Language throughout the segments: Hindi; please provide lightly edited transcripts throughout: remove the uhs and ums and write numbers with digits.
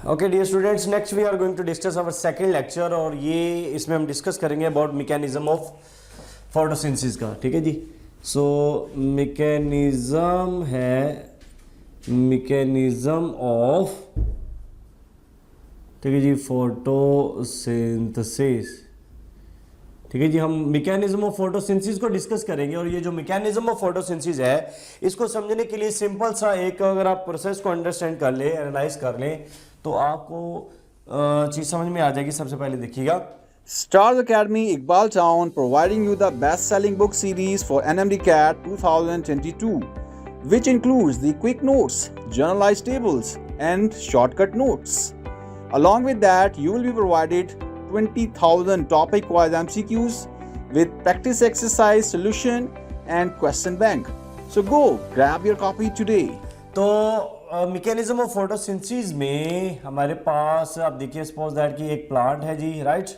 Okay dear students, next we are going to discuss our second lecture और ये इसमें हम डिस्कस करेंगे अबाउट मैकेनिज्म ऑफ फोटोसिंथेसिस का। ठीक है जी। सो मैकेनिज्म है मैकेनिज्म ऑफ, ठीक है जी, फोटोसिंथेसिस। ठीक है जी, हम मैकेनिज्म ऑफ फोटोसिंथेसिस को डिस्कस करेंगे और ये जो मैकेनिज्म ऑफ फोटोसिंथेसिस है इसको समझने के लिए सिंपल सा एक अगर आप प्रोसेस को अंडरस्टैंड कर ले, एनालाइज कर लें तो आपको चीज़ समझ में आ जाएगी। सबसे पहले देखिएगा, Stars Academy Iqbal Town providing you the best-selling book series for NMDCAT 2022, which includes the quick notes, journalized tables, and shortcut notes. Along with that, you will be provided 20,000 topic-wise MCQs with practice exercise, solution, and question bank. So go grab your copy today. तो मैकेनिज्म ऑफ फोटोसिंथेसिस में हमारे पास आप देखिए, सपोज दैट कि एक प्लांट है जी, right.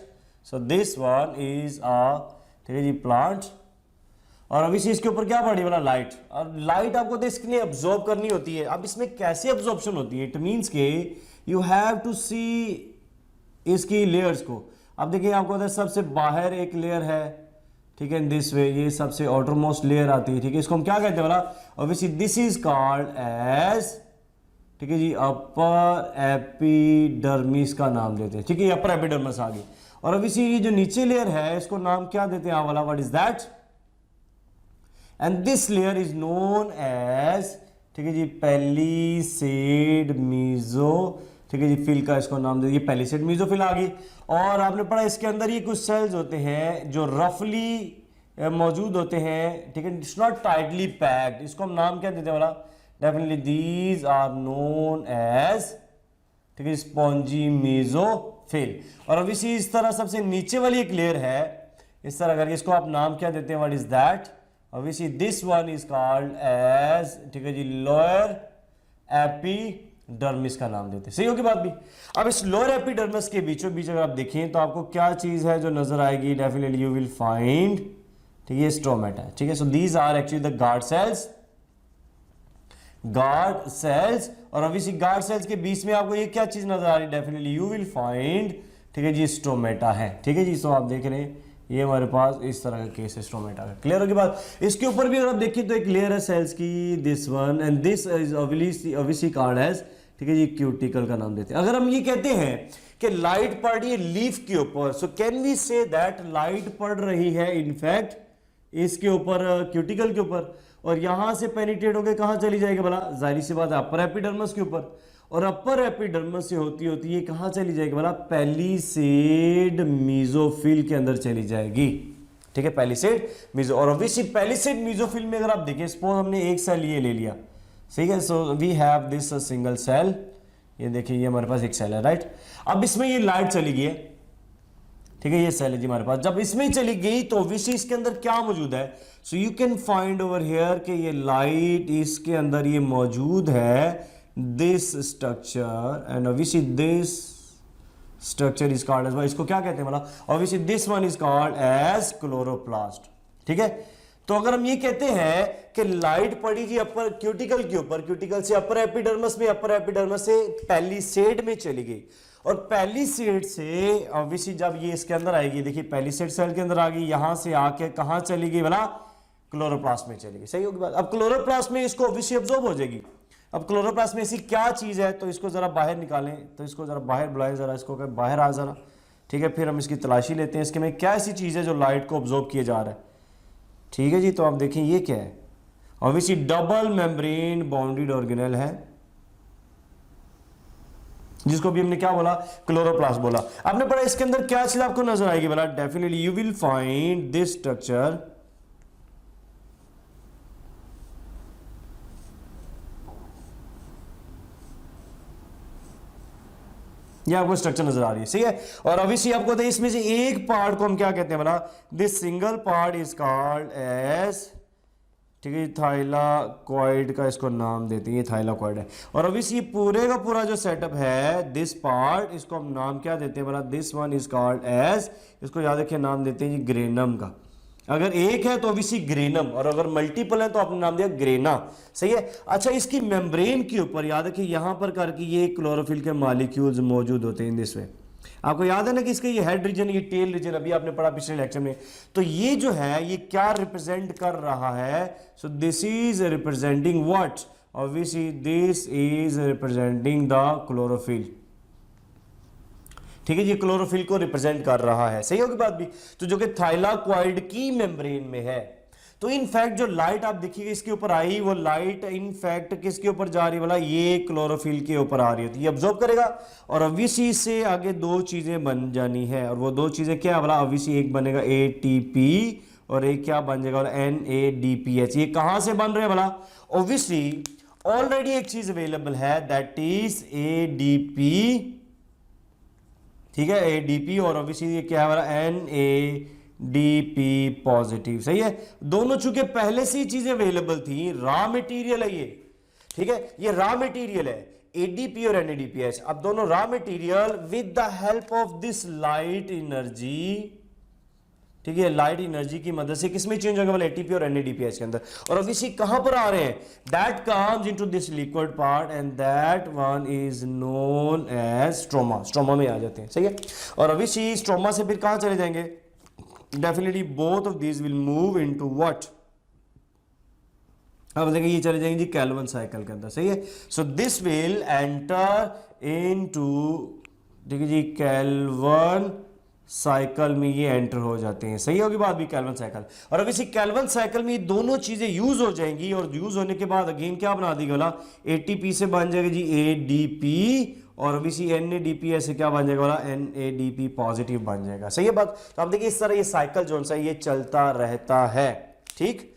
So this one is ठीक है जी, प्लांट। और अभी से इसके ऊपर क्या पड़ी वाला लाइट, और लाइट आपको तो इसके लिए अब्जॉर्ब करनी होती है। अब इसमें कैसे अब्जॉर्प्शन होती है, इट मीन्स के यू हैव टू सी इसकी लेयर्स को। अब देखिए आपको उधर सबसे बाहर एक लेयर है, ठीक है, दिस वे, ये सबसे आउटर मोस्ट लेयर आती है। ठीक है, इसको हम क्या कहते हैं वाला, obviously this is called as, ठीक है जी, अपर एपिडर्मिस का नाम देते हैं। ठीक है, अपर एपिडर्मिस आ गई। और अब इसी ये जो नीचे लेयर है इसको नाम क्या देते हैं वाला, what is that, and this layer is known as, ठीक है जी, पैलिसेड मीजो, ठीक है जी, फिल का इसको नाम दे, ये पैलिसेड मीजोफिल आ गई। और आपने पढ़ा इसके अंदर ये कुछ सेल्स होते हैं जो रफली मौजूद होते हैं। ठीक है, इट्स नॉट टाइटली पैक्ड, इसको हम नाम क्या देते हैं वाला, definitely these are known as, ठीक है, स्पॉन्जी मेसोफिल। और अब इस तरह सबसे नीचे वाली एक लेयर है इस तरह करके, इसको आप नाम क्या देते हैं, what is that, obviously this one is called as, ठीक है जी, लोअर एपिडर्मिस का नाम देते हैं। सही होगी बात भी। अब इस लोअर एपिडर्मिस के बीचों बीच अगर आप देखें तो आपको क्या चीज है जो नजर आएगी, डेफिनेटली यू विल फाइंड, ठीक है, स्ट्रोमेटा। ठीक है, so these are actually the guard cells, guard cells. और अभी गार्ड सेल्स के बीच में आपको ये क्या चीज नजर आ रही है, डेफिनेटली यू विल फाइंड, ठीक है जी, स्ट्रोमेटा है। ठीक है जी, सो आप देख रहे हैं ये हमारे पास इस तरह का केस है स्ट्रोमेटा का। क्लियर होगी बात। इसके ऊपर भी अगर आप देखिए तो एक लेयर है सेल्स की, this one, and this is obviously called as, ठीक है जी, क्यूटिकल का नाम देते हैं। अगर हम ये कहते हैं कि लाइट पड़ रही है लीफ के ऊपर, so can we say that light पड़ रही है इनफैक्ट इसके ऊपर, क्यूटिकल के ऊपर, और यहां से पेनिट्रेट होकर कहां चली जाएगी भला, जाहिर सी बात है अपर एपिडर्मिस के ऊपर, और अपर एपिडर्मिस से होती होती है कहां चली जाएगी भला, पैलिसेड मीजोफिल के अंदर चली जाएगी। ठीक है, पैलिसेड मीजो। और ऑब्वियसली पैलिसेड मीजोफिल में अगर आप देखें, सपोज हमने एक सेल ये ले लिया, ठीक है, so we have this single cell, ये देखिए ये हमारे पास एक सेल है, राइट। अब इसमें ये लाइट चली गई है, ठीक है, ये सेल है जी हमारे पास। जब इसमें चली गई तो ऑब्वियसली इसके अंदर क्या मौजूद है, so you can find over here कि ये लाइट इसके अंदर ये मौजूद है, this structure, and obviously this structure is called as, इसको क्या कहते हैं मतलब, obviously this one is called as chloroplast. ठीक है, तो अगर हम ये कहते हैं कि लाइट पड़ी जी अपर क्यूटिकल के ऊपर, क्यूटिकल से अपर एपिडर्मिस में, अपर एपिडर्मिस से पैलिसेड में चली गई, और पैलिसेड से ऑब्वियसली जब ये इसके अंदर आएगी, देखिए पैलिसेड सेल के अंदर आ गई, यहां से आके कहां चली गई भला, क्लोरोप्लास्ट में चली गई। सही होगी बात। अब क्लोरोप्लास्ट में इसको ऑब्वियसली अब्जॉर्ब हो जाएगी। अब क्लोरोप्लास्ट में ऐसी क्या चीज है, तो इसको जरा बाहर निकालें, तो इसको जरा बाहर बुलाएं, जरा इसको बाहर आ जरा। ठीक है, फिर हम इसकी तलाशी लेते हैं, इसके में क्या ऐसी चीज है जो लाइट को ऑब्जॉर्ब किए जा रहा है। ठीक है जी, तो आप देखें ये क्या है, obviously double membrane bounded organelle है, जिसको भी हमने क्या बोला, क्लोरोप्लास्ट बोला। आपने पढ़ा इसके अंदर क्या चीज आपको नजर आएगी बोला, definitely you will find this structure, ये आपको स्ट्रक्चर नजर आ रही है। सही है, और ऑब्वियसली आपको तो इसमें से एक पार्ट को हम क्या कहते हैं बोला, this single part is called as, ठीक है, थाइलाकॉइड का इसको नाम देते हैं, ये थाइलाकॉइड है। और ऑब्वियसली पूरे का पूरा जो सेटअप है, दिस पार्ट, इसको हम नाम क्या देते हैं बोला, this one is called as, इसको याद रखिए नाम देते हैं जी ग्रेनम का। अगर एक है तो ऑब्वियसली ग्रेनम, और अगर मल्टीपल है तो आपने नाम दिया ग्रेना। सही है। अच्छा, इसकी मेम्ब्रेन के ऊपर याद है कि यहां पर करके ये क्लोरोफिल के मॉलिक्यूल्स मौजूद होते हैं इन दिस वे। आपको याद है ना कि इसका ये हेड रीजन, ये टेल रीजन अभी आपने पढ़ा पिछले लेक्चर में। तो ये जो है ये क्या रिप्रेजेंट कर रहा है? सो this is representing what? Obviously this is representing the chlorophyll. ठीक है, ये क्लोरोफिल को रिप्रेजेंट कर रहा है। सही होगी बात भी। तो जो कि थाइलाक्वाइड की मेम्ब्रेन में है। तो इनफैक्ट जो लाइट आप देखिएगा इसके ऊपर आई, वो लाइट इनफैक्ट किसके ऊपर जा रही है? वाला ये क्लोरोफिल के ऊपर आ रही होती है, ये ऑब्जॉर्व करेगा और ऑब्वियसली इससे आगे दो चीजें बन जानी है। और वो दो चीजें क्या है? वाला ऑब्वियसली एक बनेगा ATP और एक क्या बन जाएगा? NADPH। ये कहां से बन रहे हैं? वाला ऑब्वियसली ऑलरेडी एक चीज अवेलेबल है, दैट इज ADP। ठीक है, ADP और ऑब्वियसली ये क्या है? वाला NADP पॉजिटिव। सही है। दोनों चूंकि पहले से ही चीजें अवेलेबल थी, रॉ मटेरियल है ये। ठीक है, ये रॉ मटेरियल है ADP और NADPH। अब दोनों raw material with the help of this light energy, ठीक है, लाइट एनर्जी की मदद से किसमें चेंज होगा? वाला ATP और NADPH के अंदर। और ऑब्वियसली कहां पर आ रहे हैं? That comes into this liquid part and that one is known as stroma. Stroma में आ जाते हैं। सही है। और ऑब्वियसली स्ट्रोमा से फिर कहां चले जाएंगे? Definitely both of these will move into what? अब देखिए ये चले जाएंगे जी कैल्विन साइकिल के अंदर। सही है। So this will enter into, ठीक है जी, कैल्विन साइकिल में ये एंटर हो जाते हैं। सही होगी बात भी, कैल्विन साइकिल। और अब इसी कैल्विन साइकिल में ये दोनों चीजें यूज हो जाएंगी और यूज होने के बाद अगेन क्या बना देगा? वाला ATP से बन जाएगा जी ADP और अब इसी NADP से क्या बन जाएगा? वाला NADP पॉजिटिव बन जाएगा। सही है बात। तो आप देखिए इस तरह ये साइकिल जो सा ये चलता रहता है। ठीक।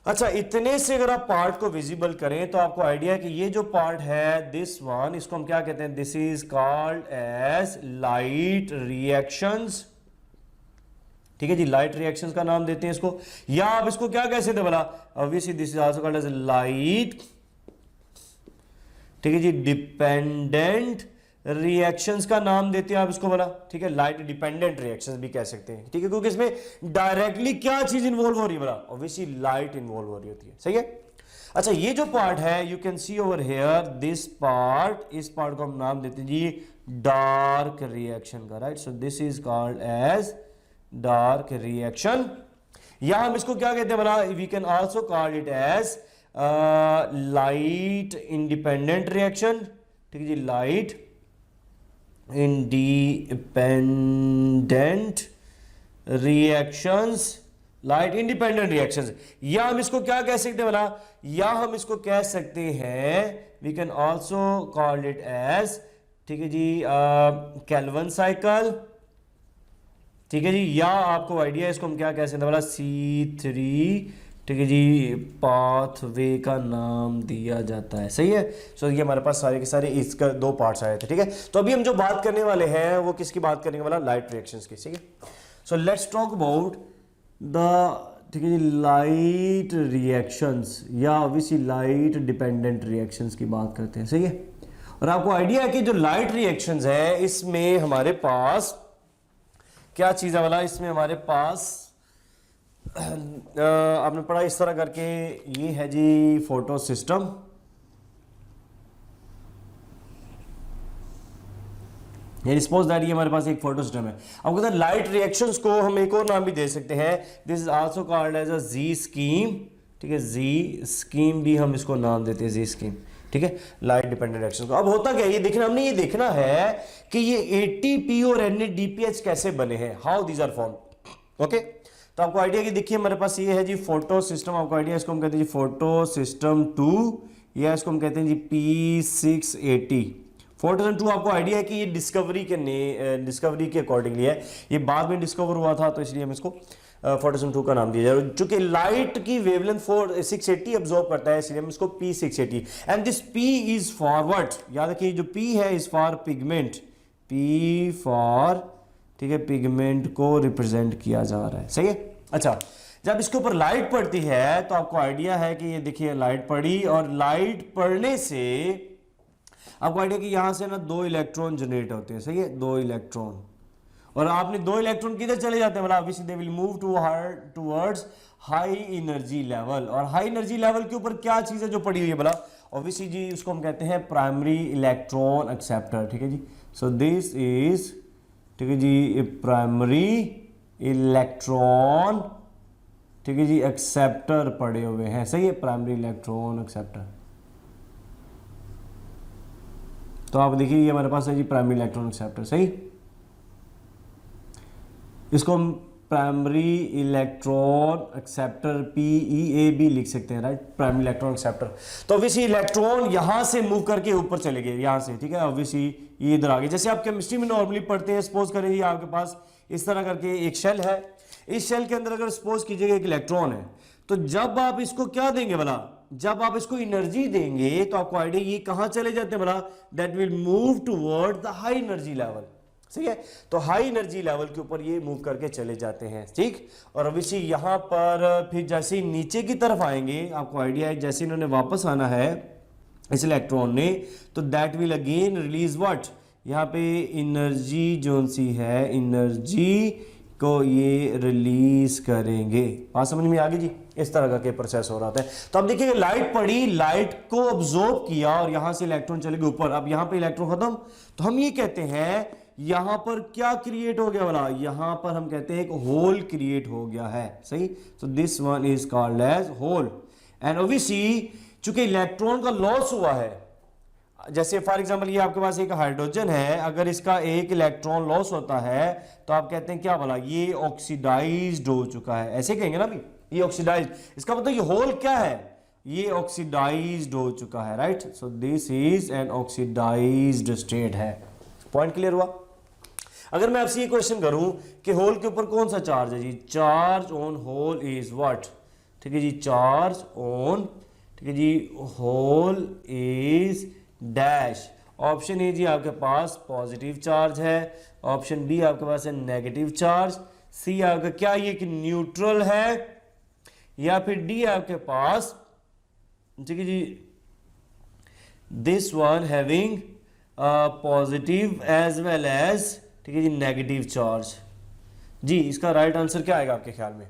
अच्छा, इतने से अगर आप पार्ट को विजिबल करें तो आपको आइडिया है कि ये जो पार्ट है दिस वन, इसको हम क्या कहते हैं? This is called as light reactions. ठीक है जी, लाइट रिएक्शंस का नाम देते हैं इसको। या आप इसको क्या कह सकते हैं? बोला obviously this is also called as light, ठीक है जी, डिपेंडेंट रिएक्शंस का नाम देते हैं आप इसको। बोला ठीक है, लाइट डिपेंडेंट रिएक्शंस भी कह सकते हैं। ठीक है, क्योंकि इसमें डायरेक्टली क्या चीज इन्वॉल्व हो रही है? बोला ऑब्वियसली लाइट इन्वॉल्व हो रही होती है। सही है। अच्छा, ये जो पार्ट है you can see over here this part, इस पार्ट को हम नाम देते हैं जी डार्क रिएक्शन का। Right. So this is called as dark reaction. या हम इसको क्या कहते हैं? बोला we can also call it as light independent reaction. ठीक है जी, light independent reactions, light independent reactions. या हम इसको क्या कह सकते हैं? बोला या हम इसको कह सकते हैं, we can also call it as, ठीक है जी, कैल्विन साइकिल। ठीक है जी। या आपको आइडिया इसको हम क्या कह सकते हैं? बोला C3, ठीक है जी, पाथवे का नाम दिया जाता है। सही है। सो ये हमारे पास सारे के सारे इसका दो पार्ट्स आए थे। ठीक है। तो अभी हम जो बात करने वाले हैं वो किसकी बात करने वाला? लाइट रिएक्शंस की। ठीक है। So let's talk about the, ठीक है जी, लाइट रिएक्शंस या ऑब्वियसली लाइट डिपेंडेंट रिएक्शंस की बात करते हैं। सही है। और आपको आइडिया है कि जो लाइट रिएक्शंस है इसमें हमारे पास क्या चीज़ है? वाला इसमें हमारे पास आपने पढ़ा इस तरह करके, ये है जी फोटो सिस्टम। ये सपोज दैट ये हमारे पास एक फोटो सिस्टम है। अब कहते हैं लाइट रिएक्शंस को हम एक और नाम भी दे सकते हैं, this is also called as a Z scheme. ठीक है, जी स्कीम भी हम इसको नाम देते हैं, जी स्कीम। ठीक है, लाइट डिपेंडेंट रिएक्शन को। अब होता क्या है ये देखना, हमने ये देखना है कि ये ATP और NADPH कैसे बने हैं, how these are form. Okay, तो आपको आइडिया कि देखिए हमारे पास ये है जी फोटो सिस्टम। आपको आइडिया, इसको हम कहते हैं जी फोटो सिस्टम 2 या इसको हम कहते हैं जी P680। फोटो सिस्टम 2 आपको आइडिया है कि ये डिस्कवरी के अकॉर्डिंगली है, ये बाद में डिस्कवर हुआ था तो इसलिए हम इसको फोटो सिस्टम 2 का नाम दिया जाए। चूंकि लाइट की वेवलेंथ 680 अब्जॉर्ब करता है इसलिए हम इसको P680। And this P is for what? याद रखिए जो P है is for pigment, P for, ठीक है, पिगमेंट को रिप्रेजेंट किया जा रहा है। सही है। अच्छा, जब इसके ऊपर लाइट पड़ती है तो आपको आइडिया है कि ये देखिए लाइट पड़ी और लाइट पड़ने से आपको आइडिया कि यहां से ना 2 इलेक्ट्रॉन जनरेट होते हैं। सही है, 2 इलेक्ट्रॉन। और आपने दो इलेक्ट्रॉन किधर चले जाते हैं, मतलब obviously they will move towards high energy level. और हाई एनर्जी लेवल के ऊपर क्या चीज़ है जो पड़ी हुई है, बोला ऑब्वियसली जी उसको हम कहते हैं प्राइमरी इलेक्ट्रॉन एक्सेप्टर, ठीक है जी। सो दिस इज, ठीक है जी, प्राइमरी इलेक्ट्रॉन, ठीक है जी, एक्सेप्टर पड़े हुए हैं, सही है, प्राइमरी इलेक्ट्रॉन एक्सेप्टर। तो आप देखिए ये हमारे पास है जी प्राइमरी इलेक्ट्रॉन एक्सेप्टर, सही। इसको हम प्राइमरी इलेक्ट्रॉन एक्सेप्टर PEA लिख सकते हैं, राइट, प्राइमरी इलेक्ट्रॉन एक्सेप्टर। तो ऑब्वियसली इलेक्ट्रॉन यहां से मूव करके ऊपर चले गए यहां से, ठीक है, ऑब्वियसली ये इधर आ गए। जैसे आप केमिस्ट्री में नॉर्मली पढ़ते हैं, सपोज करें जी आपके पास इस तरह करके एक शेल है, इस शेल के अंदर अगर सपोज कीजिएगा एक इलेक्ट्रॉन है, तो जब आप इसको क्या देंगे भला, जब आप इसको एनर्जी देंगे तो आपको आइडिया ये कहां चले जाते हैं भला, that will move toward the high energy level, सही है। तो हाई एनर्जी लेवल के ऊपर ये मूव करके चले जाते हैं, ठीक। और ऑब्वियसली यहां पर फिर जैसे ही नीचे की तरफ आएंगे, आपको आइडिया है जैसे इन्होंने वापस आना है इस इलेक्ट्रॉन ने, तो that will again release what, यहाँ पे एनर्जी जो सी है, एनर्जी को ये रिलीज करेंगे। बात समझ में आ गई जी, इस तरह का प्रोसेस हो रहा था। तो अब देखिए लाइट पड़ी, लाइट को ऑब्जॉर्ब किया और यहां से इलेक्ट्रॉन चले गए ऊपर। अब यहां पे इलेक्ट्रॉन खत्म, तो हम ये कहते हैं यहां पर क्या क्रिएट हो गया वाला, यहां पर हम कहते हैं एक होल क्रिएट हो गया है, सही। तो this one is called as hole. And obviously चूंकि इलेक्ट्रॉन का लॉस हुआ है, जैसे फॉर एग्जांपल ये आपके पास एक हाइड्रोजन है, अगर इसका एक इलेक्ट्रॉन लॉस होता है तो आप कहते हैं क्या बोला, ये ऑक्सीडाइज्ड हो चुका है, ऐसे कहेंगे ना भी, ये ऑक्सीडाइज्ड, इसका मतलब ये होल क्या है, ये ऑक्सीडाइज्ड हो चुका है, right. So this is an oxidised state है। पॉइंट क्लियर हुआ। अगर मैं आपसे ये क्वेश्चन करूं कि होल के ऊपर कौन सा चार्ज है जी, charge on hole is what, ठीक है जी, चार्ज ऑन, ठीक है जी, hole is dash. Option A जी आपके पास पॉजिटिव चार्ज है, ऑप्शन बी आपके पास है नेगेटिव चार्ज, सी आपका क्या ये कि न्यूट्रल है, या फिर डी आपके पास, ठीक है जी, this one having positive as well as, ठीक है जी, नेगेटिव चार्ज। जी इसका राइट आंसर क्या आएगा आपके ख्याल में?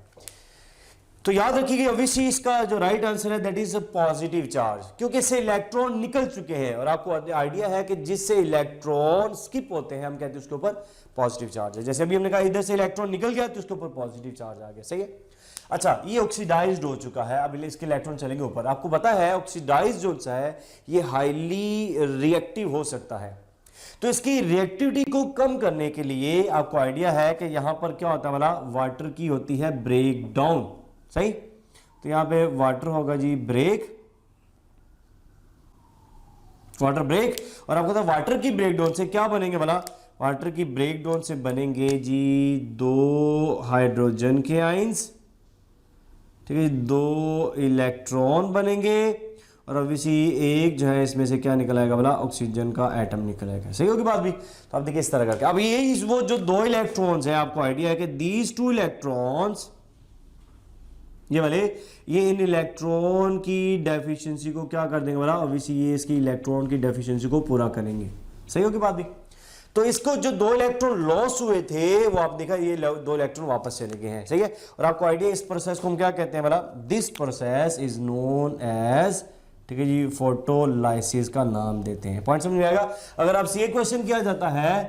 तो याद रखिएगा ऑब्वियसली इसका जो राइट आंसर है that is a positive charge, क्योंकि इससे इलेक्ट्रॉन निकल चुके हैं और आपको आइडिया है कि जिससे इलेक्ट्रॉन स्किप होते हैं हम कहते हैं उसके ऊपर पॉजिटिव चार्ज है। जैसे अभी हमने कहा इधर से इलेक्ट्रॉन निकल गया तो उसके ऊपर पॉजिटिव चार्ज आ गया, सही है। अच्छा ये ऑक्सीडाइज्ड हो चुका है, अब इसके इलेक्ट्रॉन चलेंगे ऊपर। आपको पता है ऑक्सीडाइज्ड जो है ये हाईली रिएक्टिव हो सकता है, तो इसकी रिएक्टिविटी को कम करने के लिए आपको आइडिया है कि यहां पर क्या होता है वाला, वाटर की होती है ब्रेक डाउन, सही। तो यहां पे वाटर होगा जी ब्रेक, वाटर ब्रेक, और आपको पता है वाटर की ब्रेकडाउन से क्या बनेंगे वाला, वाटर की ब्रेकडाउन से बनेंगे जी दो हाइड्रोजन के आइंस, ठीक है, दो इलेक्ट्रॉन बनेंगे, और ऑब्वियसली एक जो है इसमें से क्या निकल आएगा वाला, ऑक्सीजन का एटम निकल आएगा, सही होगी बात भी। तो आप देखिए इस तरह करके अब ये वो जो दो इलेक्ट्रॉन्स हैं आपको आइडिया है कि दीज टू इलेक्ट्रॉन्स, ये वाले, ये इन इलेक्ट्रॉन की डेफिशिएंसी को क्या कर देंगे वाला, ऑब्वियसली ये इसकी इलेक्ट्रॉन की डेफिशिएंसी को पूरा करेंगे, सही होगी बात भी। तो इसको जो दो इलेक्ट्रॉन लॉस हुए थे वो आप देखा ये दो इलेक्ट्रॉन वापस चले गए हैं, सही है। और आपको आइडिया इस प्रोसेस को हम क्या कहते हैं वाला, this process is known as, ठीक है जी, फोटोलाइसिस का नाम देते हैं। पॉइंट समझ में आएगा। अगर आपसे ये क्वेश्चन किया जाता है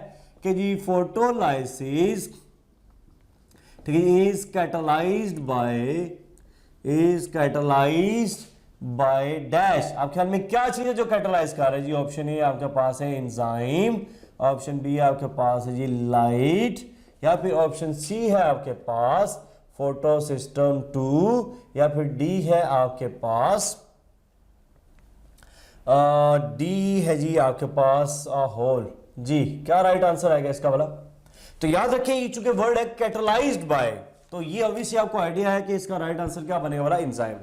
कि जी फोटोलाइसिस, ठीक है, इज कैटलाइज्ड बाय डैश, आप ख्याल में क्या चीज है जो कैटलाइज कर रहा है जी? ऑप्शन ए आपके पास है एंजाइम, ऑप्शन बी आपके पास है जी लाइट, या फिर ऑप्शन सी है आपके पास फोटो सिस्टम 2, या फिर डी है आपके पास डी है जी आपके पास होल। जी क्या राइट आंसर आएगा इसका वाला? तो याद रखें ये चूंकि वर्ड है कैटलाइज्ड बाय, तो ये ऑब्वियसली आपको आइडिया है कि इसका राइट आंसर क्या बनेगा वाला, एंजाइम।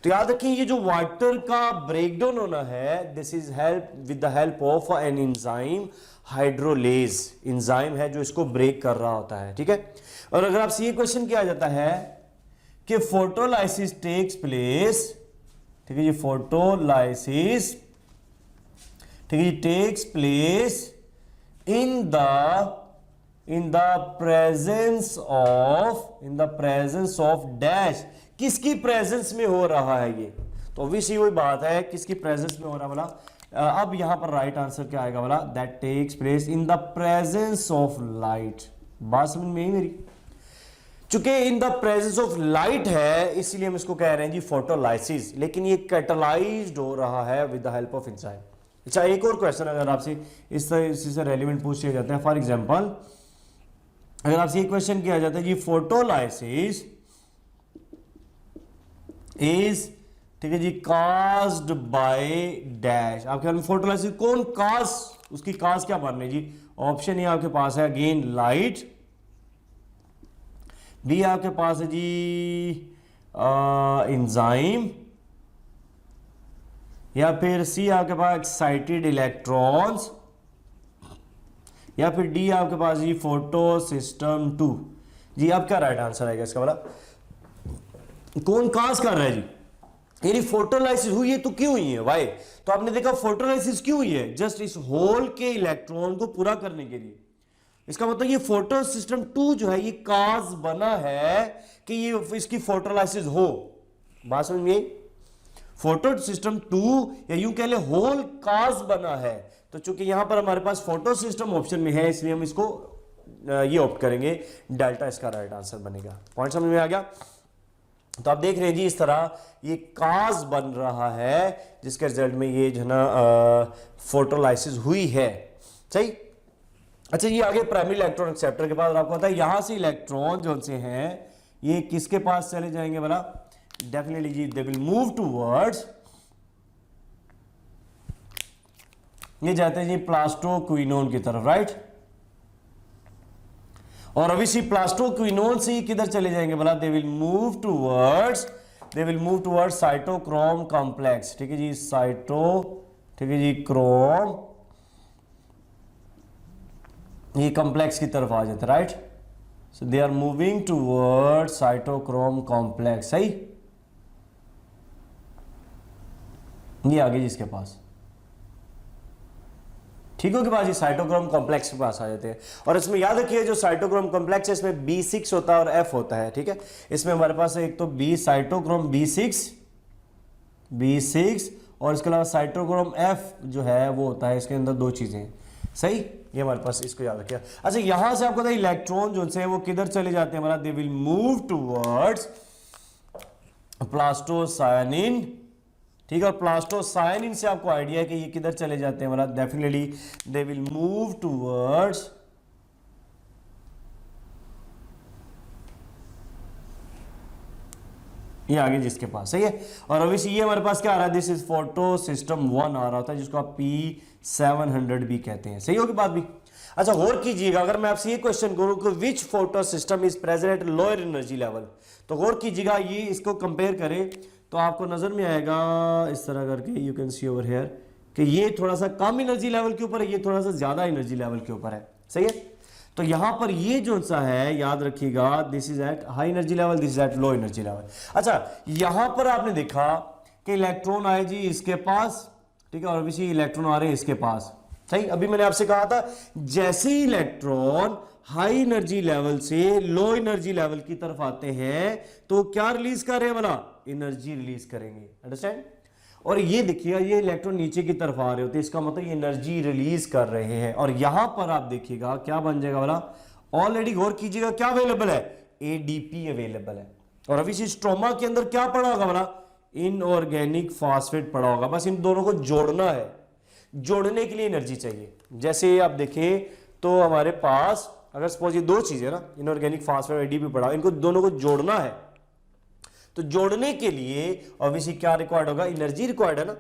तो याद रखें ये जो वाटर का ब्रेकडाउन होना है, this is help with the help of an enzyme hydrolase, enzyme है जो इसको ब्रेक कर रहा होता है, ठीक है। और अगर आपसे ये क्वेश्चन किया जाता है कि फोटोलाइसिस टेक्स प्लेस, ठीक है जी, फोटोलाइसिस, ठीक है जी, takes place in the in the presence of dash, किसकी प्रेजेंस में हो रहा है ये, तो ऑब्वियसली वही बात है किसकी प्रेजेंस में हो रहा है बोला। अब यहां पर राइट आंसर क्या आएगा बोला, that takes place in the presence of light. बात समझ में आई मेरी, चूंकि in the presence of light है इसलिए हम इसको कह रहे हैं जी फोटोलाइसिस, लेकिन ये कैटालाइज्ड हो रहा है with the help of enzyme. अच्छा, एक और क्वेश्चन अगर आपसे इसी से रेलिवेंट पूछ लिया जाता है, फॉर एग्जांपल अगर आपसे ये क्वेश्चन किया जाता है जी फोटोलाइसिस इज, ठीक है जी, कास्ड बाय डैश, आपके पास फोटोलाइसिस कौन काज, उसकी काज क्या मानने जी, ऑप्शन ए आपके पास है अगेन लाइट, बी आपके पास है जी एंजाइम, या फिर सी आपके पास एक्साइटेड इलेक्ट्रॉन्स, या फिर डी आपके पास जी फोटो सिस्टम 2। जी आप क्या राइट आंसर आएगा इसका वाला, कौन काज कर रहा है जी, यानी फोटोलाइसिस हुई है तो क्यों हुई है, वाई, तो आपने देखा फोटोलाइसिस क्यों हुई है, जस्ट इस होल के इलेक्ट्रॉन को पूरा करने के लिए। इसका मतलब ये फोटो सिस्टम 2 जो है ये काज बना है कि ये इसकी फोटोलाइसिस हो। बात समझ में, फोटो सिस्टम 2 या यूं कह ले होल काज बना है, तो चूंकि यहां पर हमारे पास फोटो सिस्टम ऑप्शन में है इसलिए हम इसको ये ऑप्ट करेंगे, डेल्टा इसका राइट आंसर बनेगा। पॉइंट समझ में आ गया। तो आप देख रहे हैं जी इस तरह ये काज बन रहा है जिसके रिजल्ट में ये जो है ना फोटोलाइसिस हुई है, सही। अच्छा, ये आगे प्राइमरी इलेक्ट्रॉन एक्सेप्टर के बाद आपको पता है यहां से इलेक्ट्रॉन जो से हैं ये किसके पास चले जाएंगे बोला, डेफिनेटली जी दे विल मूव टूवर्ड्स, ये जाते हैं जी प्लास्टोक्विनोन की तरफ, राइट। और अभी सी प्लास्टोक्विनोन से किधर चले जाएंगे बोला, दे will move towards cytochrome complex, ठीक है जी, ठीक है जी क्रोम, ये कॉम्प्लेक्स की तरफ आ जाते, right. So they are moving towards cytochrome complex, सही। ये आगे जिसके पास, ठीक हो कि बाजी, साइटोक्रोम कॉम्प्लेक्स के पास आ जाते हैं। और इसमें याद रखिए जो साइटोक्रोम कॉम्प्लेक्स है इसमें B6 होता है और F होता है, ठीक है। इसमें हमारे पास एक तो साइटोक्रोम B6 और इसके अलावा साइटोक्रोम F जो है वो होता है, इसके अंदर दो चीजें, सही। ये हमारे पास, इसको याद रखिए। अच्छा, यहां से आपको पता है इलेक्ट्रॉन जो है वो किधर चले जाते हैं हमारा, दे विल मूव टूवर्ड्स प्लास्टोसायनिन, ठीक है। और प्लास्टोसायनिन से आपको आइडिया है कि ये किधर चले जाते हैं हमारा, definitely they will move towards ये आगे जिसके पास, सही है। और अभी ये हमारे पास क्या आ रहा है, दिस इज फोटो सिस्टम 1 आ रहा होता है जिसको आप P700 भी कहते हैं, सही होगी बात भी। अच्छा, गौर कीजिएगा अगर मैं आपसे ये क्वेश्चन करूं कि which photo system is present at lower energy level, तो गौर कीजिएगा ये इसको कंपेयर करें तो आपको नजर में आएगा इस तरह करके, you can see over here कि ये थोड़ा सा कम एनर्जी लेवल के ऊपर है, ये थोड़ा सा ज्यादा एनर्जी लेवल के ऊपर है, सही है। तो यहां पर ये जो सा है याद रखिएगा, this is at high energy level, this is at low energy level. अच्छा, यहां पर आपने देखा कि इलेक्ट्रॉन आए जी इसके पास, ठीक है, और अभी इलेक्ट्रॉन आ रहे हैं इसके पास, सही। अभी मैंने आपसे कहा था जैसे ही इलेक्ट्रॉन हाई एनर्जी लेवल से लो एनर्जी लेवल की तरफ आते हैं तो क्या रिलीज कर रहे हैं बोला, एनर्जी रिलीज करेंगे, अंडरस्टैंड। और ये देखिएगा ये इलेक्ट्रॉन नीचे की तरफ आ रहे होते हैं, इसका मतलब ये एनर्जी रिलीज कर रहे हैं। और यहां पर आप देखिएगा क्या बन जाएगा बोला, ऑलरेडी गौर कीजिएगा क्या अवेलेबल है, ADP अवेलेबल है। और अभी इस स्ट्रोमा के अंदर क्या पड़ा होगा बोला, इनऑर्गेनिक फॉस्फेट पड़ा होगा। बस इन दोनों को जोड़ना है, जोड़ने के लिए एनर्जी चाहिए। जैसे आप देखें तो हमारे पास अगर सपोज ये दो चीजें ना, इनऑर्गेनिक फॉस्फेट ADP पड़ा, इनको दोनों को जोड़ना है, तो जोड़ने के लिए ऑब्वियसली क्या रिक्वायर्ड होगा, एनर्जी रिक्वायर्ड है ना,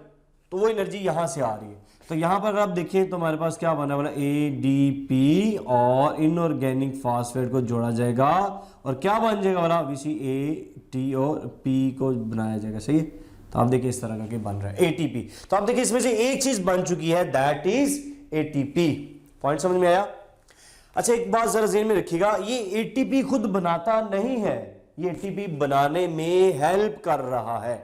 तो वो एनर्जी यहां से आ रही है। तो यहां पर अगर आप देखें तो हमारे पास क्या बना, ADP और इनऑर्गेनिक फॉस्फेट को जोड़ा जाएगा और क्या बन जाएगा वाला, ऑब्वियसली AT और P को बनाया जाएगा, सही है। तो आप देखिए इस तरह करके बन रहा है ATP। तो आप देखिए इसमें से एक चीज बन चुकी है, दैट इज ATP। पॉइंट समझ में आया। अच्छा, एक बात जरा ज़हन में रखिएगा, ये ATP खुद बनाता नहीं है, ये ATP बनाने में हेल्प कर रहा है,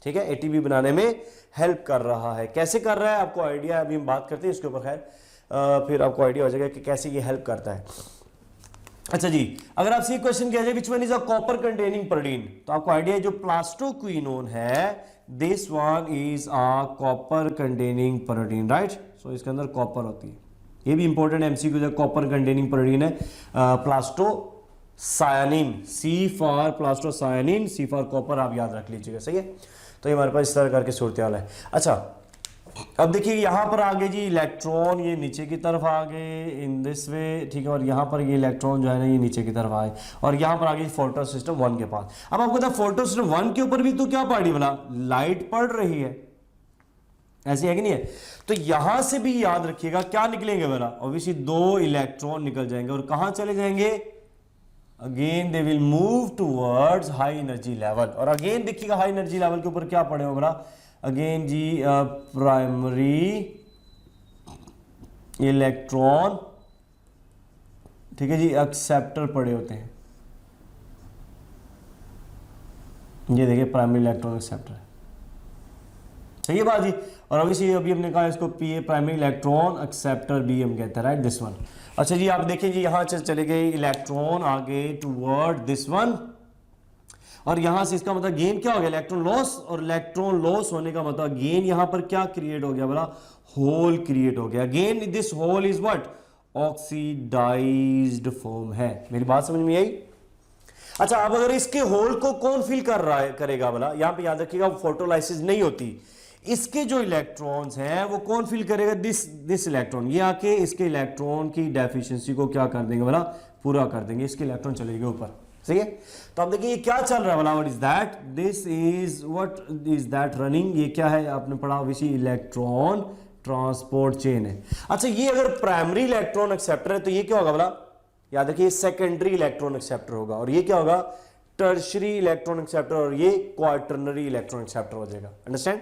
ठीक है। ATP बनाने में हेल्प कर रहा है, कैसे कर रहा है आपको आइडिया, अभी हम बात करते हैं इसके ऊपर, खैर फिर आपको आइडिया हो जाएगा कि कैसे ये हेल्प करता है। अच्छा जी, अगर आपसे ये क्वेश्चन किया जाए which one is a copper containing protein, तो आपको आइडिया है जो प्लास्टोक्विनोन है, this one is a copper containing protein, right. So इसके अंदर कॉपर होती है, ये भी इंपॉर्टेंट एमसीक्यू है, कॉपर कंटेनिंग प्रोटीन है plastocyanin, C for plastocyanin, C for copper, आप याद रख लीजिएगा, सही है। तो ये हमारे पास इस तरह करके सूरत हाल है। अच्छा अब देखिए यहां पर आ गए जी इलेक्ट्रॉन, ये नीचे की तरफ आ गए इन दिस वे, ठीक है, और यहां पर ये इलेक्ट्रॉन जो है ना ये नीचे की तरफ आए, और यहां पर आ गई फोटो सिस्टम 1 के पास। अब आपको पता फोटो सिस्टम 1 के ऊपर भी तो क्या पड़ी बना, लाइट पड़ रही है, ऐसे है कि नहीं है। तो यहां से भी याद रखिएगा क्या निकलेंगे बना, ऑब्वियसली 2 इलेक्ट्रॉन निकल जाएंगे, और कहां चले जाएंगे, again they will move towards high energy level. और अगेन देखिएगा हाई एनर्जी लेवल के ऊपर क्या पड़े हो बना, अगेन जी प्राइमरी इलेक्ट्रॉन, ठीक है जी, एक्सेप्टर पड़े होते हैं, ये देखिए प्राइमरी इलेक्ट्रॉन एक्सेप्टर, सही है बात जी। और ऑब्वियसली अभी हमने कहा इसको पीए प्राइमरी इलेक्ट्रॉन एक्सेप्टर बी हम कहते हैं, राइट, दिस वन। अच्छा जी आप देखिए जी यहां से चले गए इलेक्ट्रॉन आगे टूवर्ड दिस वन, और यहां से इसका मतलब गेन क्या हो गया, इलेक्ट्रॉन लॉस, और इलेक्ट्रॉन लॉस होने का मतलब गेन यहां पर क्या क्रिएट हो गया बोला, होल क्रिएट हो गया। Gain this hole is what, oxidised form है। मेरी बात समझ में आई। अच्छा अब अगर इसके होल को कौन फिल कर रहा है, करेगा बोला, यहां पे याद रखिएगा फोटोलाइसिस नहीं होती, इसके जो इलेक्ट्रॉन्स हैं वो कौन फिल करेगा, दिस इलेक्ट्रॉन, ये आके इसके इलेक्ट्रॉन की डेफिशिएंसी को क्या कर देंगे बोला, पूरा कर देंगे, इसके इलेक्ट्रॉन चलेंगे ऊपर, सही है। तो अब देखिए ये क्या चल रहा है बोला, what is that, this is what is that running, ये क्या है आपने पढ़ा विशी, इलेक्ट्रॉन ट्रांसपोर्ट चेन है। अच्छा ये अगर प्राइमरी इलेक्ट्रॉन एक्सेप्टर है तो ये क्या होगा बोला, याद रखिए सेकेंडरी इलेक्ट्रॉन एक्सेप्टर होगा, और ये क्या होगा, टर्शरी इलेक्ट्रॉन एक्सेप्टर, और ये क्वार्टरनरी इलेक्ट्रॉन एक्सेप्टर हो जाएगा, अंडरस्टैंड।